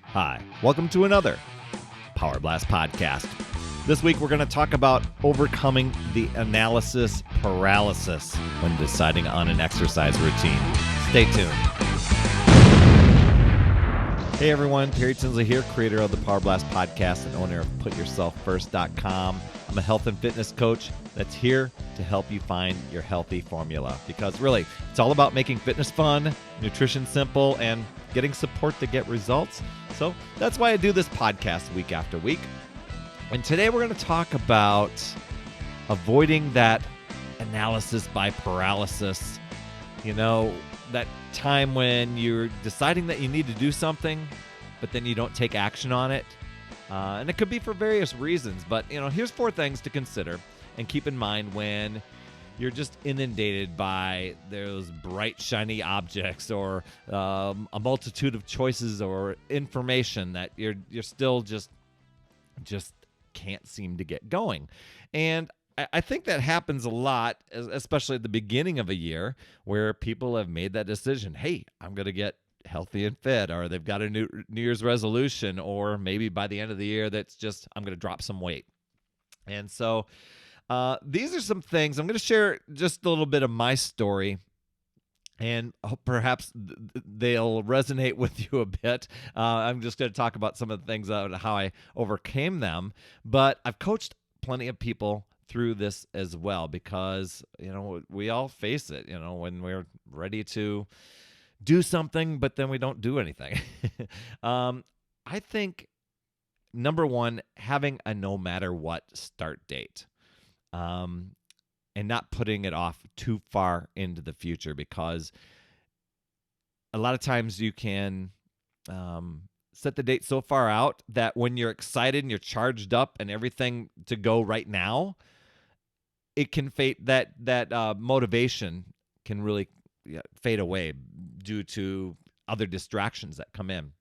Hi, welcome to another Power Blast podcast. This week we're going to talk about overcoming the analysis paralysis when deciding on an exercise routine. Stay tuned. Hey everyone, Terry Tinsley here, creator of the Power Blast podcast and owner of PutYourselfFirst.com. I'm a health and fitness coach that's here to help you find your healthy formula, because really, it's all about making fitness fun, nutrition simple, and getting support to get results. So that's why I do this podcast week after week. And today we're going to talk about avoiding that analysis by paralysis. You know, that time when you're deciding that you need to do something, but then you don't take action on it. And it could be for various reasons, but here's 4 things to consider and keep in mind when you're just inundated by those bright, shiny objects or a multitude of choices or information that you're still just can't seem to get going. And I think that happens a lot, especially at the beginning of a year, where people have made that decision. Hey, I'm going to get healthy and fit, or they've got a New Year's resolution, or maybe by the end of the year, that's just, I'm going to drop some weight. And so these are some things. I'm going to share just a little bit of my story, and perhaps they'll resonate with you a bit. I'm just going to talk about some of the things, how I overcame them. But I've coached plenty of people through this as well, because, we all face it, when we're ready to do something, but then we don't do anything. I think, number one, having a no matter what start date. And not putting it off too far into the future, because a lot of times you can set the date so far out that when you're excited and you're charged up and everything to go right now, it can fade. That motivation can really fade away due to other distractions that come in.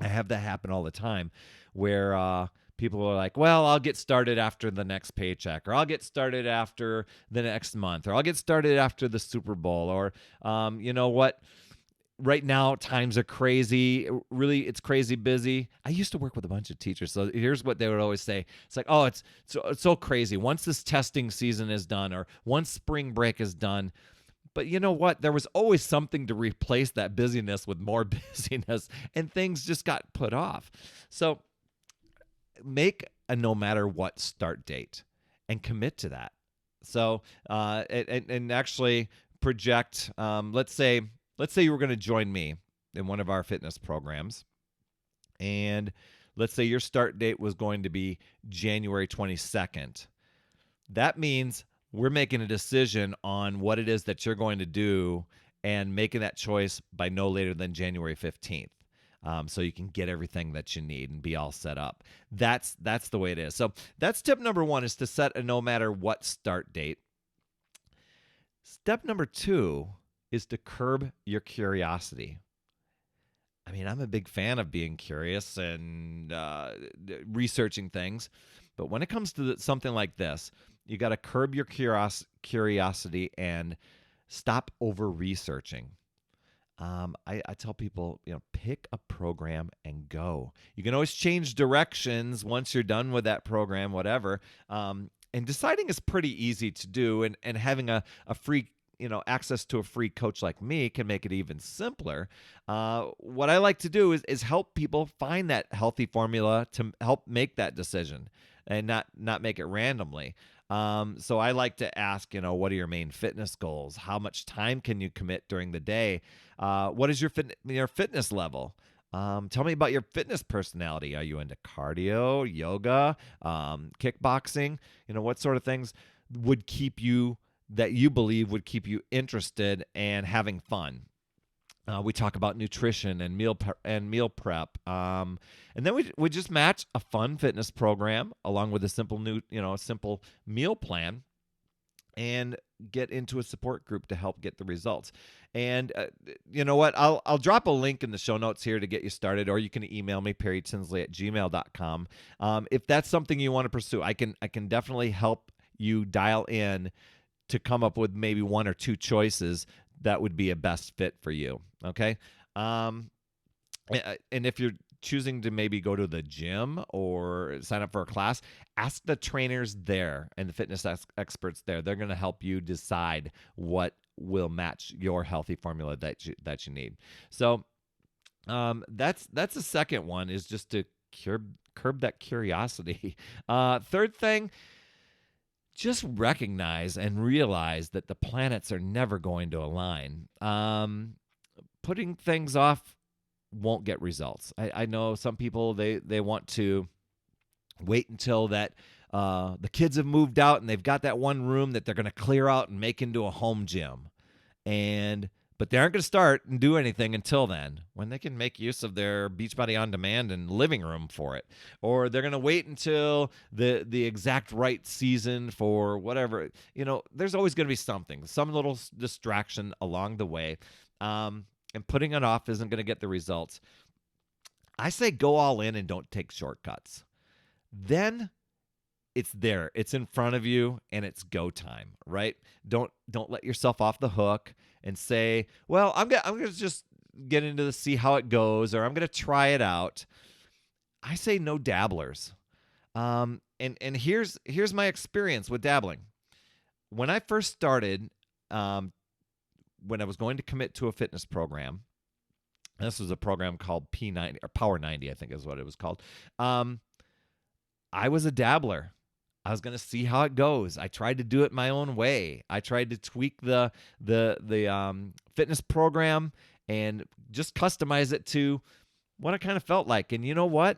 I have that happen all the time, where people are like, well, I'll get started after the next paycheck, or I'll get started after the next month, or I'll get started after the Super Bowl, or you know what? Right now, times are crazy. Really, it's crazy busy. I used to work with a bunch of teachers, so here's what they would always say. It's like, oh, it's so crazy. Once this testing season is done, or once spring break is done. But you know what? There was always something to replace that busyness with more busyness, and things just got put off. So make a no matter what start date and commit to that. So and actually project. Let's say you were going to join me in one of our fitness programs, and let's say your start date was going to be January 22nd. That means we're making a decision on what it is that you're going to do and making that choice by no later than January 15th. So you can get everything that you need and be all set up. That's the way it is. So that's tip number 1, is to set a no matter what start date. Step number 2 is to curb your curiosity. I mean, I'm a big fan of being curious and researching things. But when it comes to something like this, you got to curb your curiosity and stop over-researching. I tell people, pick a program and go. You can always change directions once you're done with that program, whatever. And deciding is pretty easy to do, and having a free, access to a free coach like me can make it even simpler. What I like to do is help people find that healthy formula to help make that decision and not make it randomly. So I like to ask, what are your main fitness goals? How much time can you commit during the day? What is your fitness level? Tell me about your fitness personality. Are you into cardio, yoga, kickboxing? What sort of things that you believe would keep you interested and having fun? We talk about nutrition and meal prep, and then we just match a fun fitness program along with a simple meal plan, and get into a support group to help get the results. And you know what? I'll drop a link in the show notes here to get you started, or you can email me, perrytinsley@gmail.com. If that's something you want to pursue, I can definitely help you dial in to come up with maybe 1 or 2 choices that would be a best fit for you. Okay. And if you're choosing to maybe go to the gym or sign up for a class, ask the trainers there and the fitness experts there. They're going to help you decide what will match your healthy formula that you need. So that's the second one, is just to curb that curiosity. Third thing, just recognize and realize that the planets are never going to align. Putting things off won't get results. I know some people, they want to wait until that the kids have moved out and they've got that one room that they're going to clear out and make into a home gym. But they aren't going to start and do anything until then, when they can make use of their Beachbody On Demand and living room for it. Or they're going to wait until the exact right season for whatever. There's always going to be something, some little distraction along the way. And putting it off isn't going to get the results. I say go all in and don't take shortcuts. Then it's there. It's in front of you, and it's go time, right? Don't let yourself off the hook and say, well, I'm gonna just get into this, see how it goes, or I'm gonna try it out. I say no dabblers. And here's my experience with dabbling. When I first started, when I was going to commit to a fitness program, this was a program called P90 or Power 90, I think is what it was called. I was a dabbler. I was going to see how it goes. I tried to do it my own way. I tried to tweak the fitness program and just customize it to what I kind of felt like. And you know what?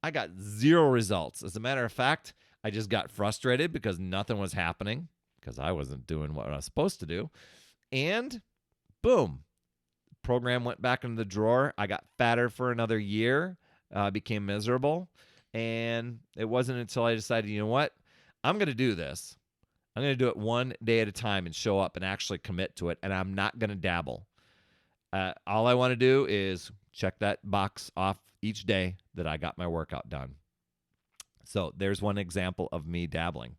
I got zero results. As a matter of fact, I just got frustrated because nothing was happening, because I wasn't doing what I was supposed to do. And boom, program went back into the drawer. I got fatter for another year, became miserable. And it wasn't until I decided, you know what? I'm going to do this. I'm going to do it one day at a time and show up and actually commit to it. And I'm not going to dabble. All I want to do is check that box off each day that I got my workout done. So there's one example of me dabbling.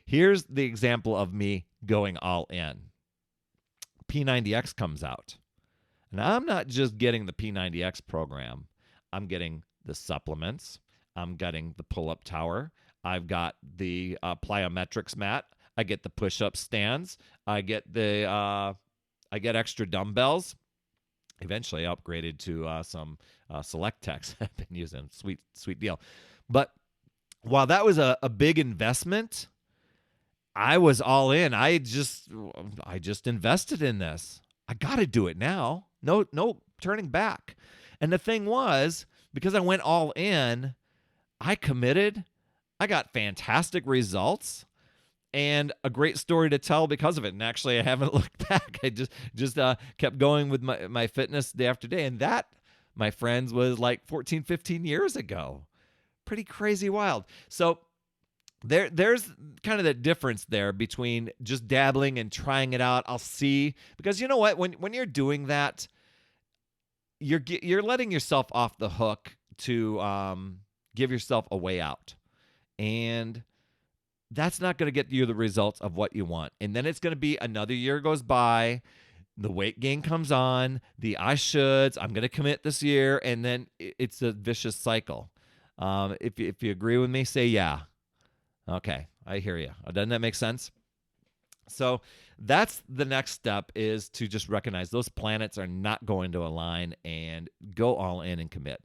Here's the example of me going all in. P90X comes out. And I'm not just getting the P90X program. I'm getting the supplements. I'm getting the pull-up tower. I've got the plyometrics mat. I get the push-up stands. I get extra dumbbells. Eventually, I upgraded to some Select Techs I've been using. Sweet deal. But while that was a big investment, I was all in. I just invested in this. I got to do it now. No turning back. And the thing was, because I went all in, I committed. I got fantastic results and a great story to tell because of it. And actually, I haven't looked back. I just kept going with my fitness day after day. And that, my friends, was like 14, 15 years ago. Pretty crazy wild. So there's kind of that difference there between just dabbling and trying it out. I'll see. Because you know what? When you're doing that, you're letting yourself off the hook to give yourself a way out. And that's not going to get you the results of what you want. And then it's going to be another year goes by, the weight gain comes on, the I shoulds, I'm going to commit this year, and then it's a vicious cycle. If you agree with me, say yeah. Okay, I hear you. Doesn't that make sense? So that's the next step, is to just recognize those planets are not going to align and go all in and commit.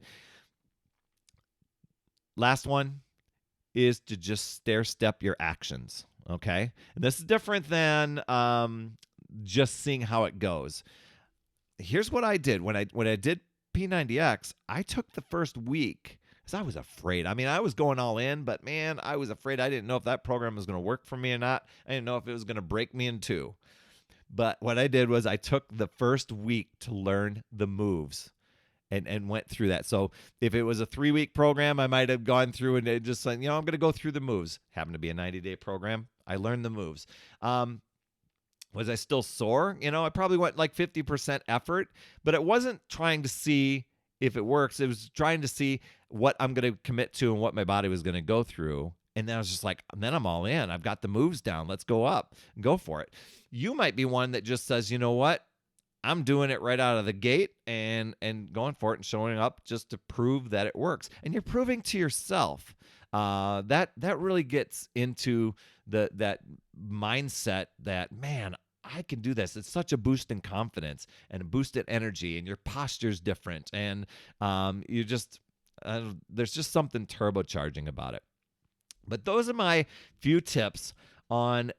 Last one is to just stair-step your actions, okay? And this is different than just seeing how it goes. Here's what I did. When I did P90X, I took the first week because I was afraid. I mean, I was going all in, but man, I was afraid. I didn't know if that program was going to work for me or not. I didn't know if it was going to break me in two. But what I did was I took the first week to learn the moves. And went through that. So if it was a 3-week program, I might have gone through and just like, I'm going to go through the moves. Happened to be a 90-day program. I learned the moves. Was I still sore? I probably went like 50% effort, but it wasn't trying to see if it works. It was trying to see what I'm going to commit to and what my body was going to go through. And then I was just like, then I'm all in. I've got the moves down. Let's go up and go for it. You might be one that just says, you know what? I'm doing it right out of the gate and going for it and showing up just to prove that it works. And you're proving to yourself. That really gets into that mindset that, man, I can do this. It's such a boost in confidence and a boost in energy, and your posture's different, and you just there's just something turbocharging about it. But those are my few tips on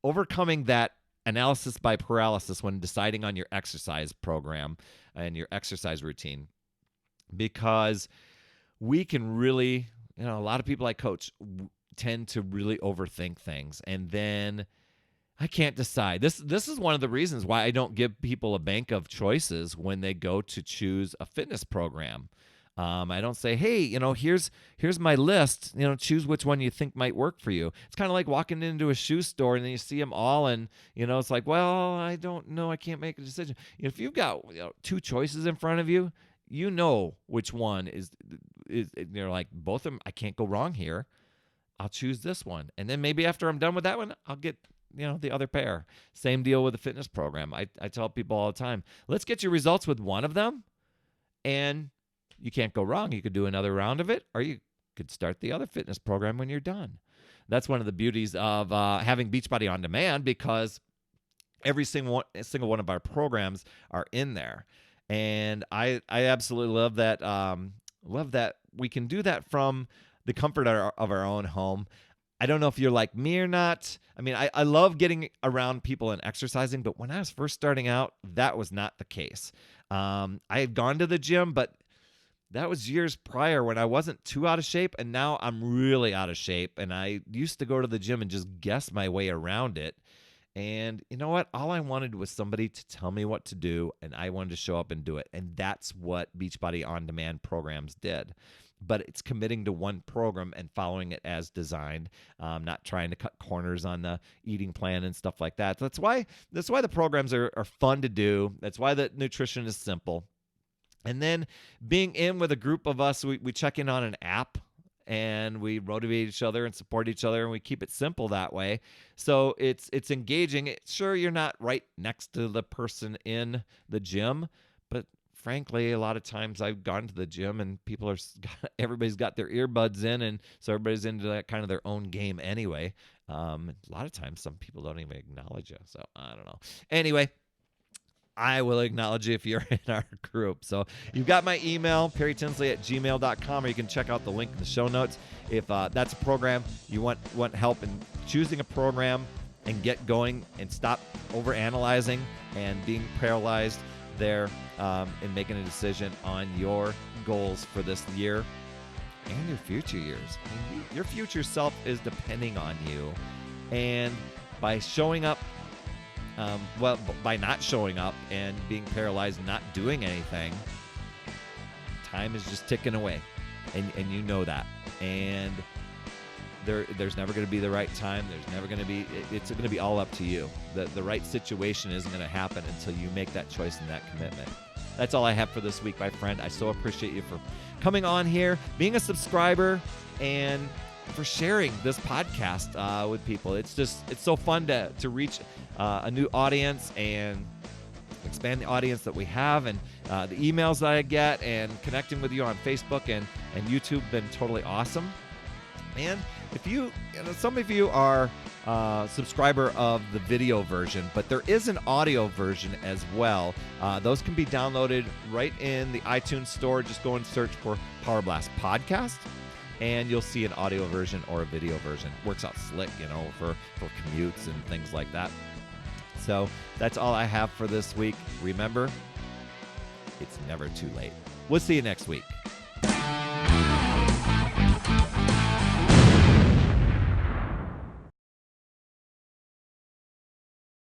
overcoming that analysis by paralysis when deciding on your exercise program and your exercise routine, because we can really, a lot of people I coach tend to really overthink things, and then I can't decide. This is one of the reasons why I don't give people a bank of choices when they go to choose a fitness program. I don't say, hey, here's my list. Choose which one you think might work for you. It's kind of like walking into a shoe store and then you see them all, and it's like, well, I don't know. I can't make a decision. If you've got two choices in front of you, which one is like both of them. I can't go wrong here. I'll choose this one, and then maybe after I'm done with that one, I'll get the other pair. Same deal with the fitness program. I tell people all the time, let's get your results with one of them, and you can't go wrong. You could do another round of it, or you could start the other fitness program when you're done. That's one of the beauties of having Beachbody On Demand, because every single one of our programs are in there. And I absolutely love that. Love that we can do that from the comfort of our own home. I don't know if you're like me or not. I mean, I love getting around people and exercising, but when I was first starting out, that was not the case. I had gone to the gym, but that was years prior when I wasn't too out of shape, and now I'm really out of shape. And I used to go to the gym and just guess my way around it. And you know what? All I wanted was somebody to tell me what to do, and I wanted to show up and do it. And that's what Beachbody On Demand programs did. But it's committing to one program and following it as designed, not trying to cut corners on the eating plan and stuff like that. That's why the programs are fun to do. That's why the nutrition is simple. And then being in with a group of us, we check in on an app, and we motivate each other and support each other, and we keep it simple that way. So it's engaging. Sure, you're not right next to the person in the gym, but frankly, a lot of times I've gone to the gym and everybody's got their earbuds in, and so everybody's into that kind of their own game anyway. A lot of times some people don't even acknowledge you, so I don't know. Anyway, I will acknowledge you if you're in our group. So you've got my email, perrytinsley@gmail.com, or you can check out the link in the show notes. If that's a program you want help in choosing a program and get going and stop overanalyzing and being paralyzed there in making a decision on your goals for this year and your future years. I mean, your future self is depending on you. And by showing up, by not showing up and being paralyzed and not doing anything, time is just ticking away. And you know that. And there's never going to be the right time. There's never going to be, it's going to be all up to you. The right situation isn't going to happen until you make that choice and that commitment. That's all I have for this week, my friend. I so appreciate you for coming on here, being a subscriber, and for sharing this podcast with people. It's so fun to reach a new audience and expand the audience that we have, and the emails that I get, and connecting with you on Facebook and YouTube been totally awesome. And if some of you are a subscriber of the video version, but there is an audio version as well. Those can be downloaded right in the iTunes store. Just go and search for Power Blast Podcast, and you'll see an audio version or a video version. Works out slick, for commutes and things like that. So that's all I have for this week. Remember, it's never too late. We'll see you next week.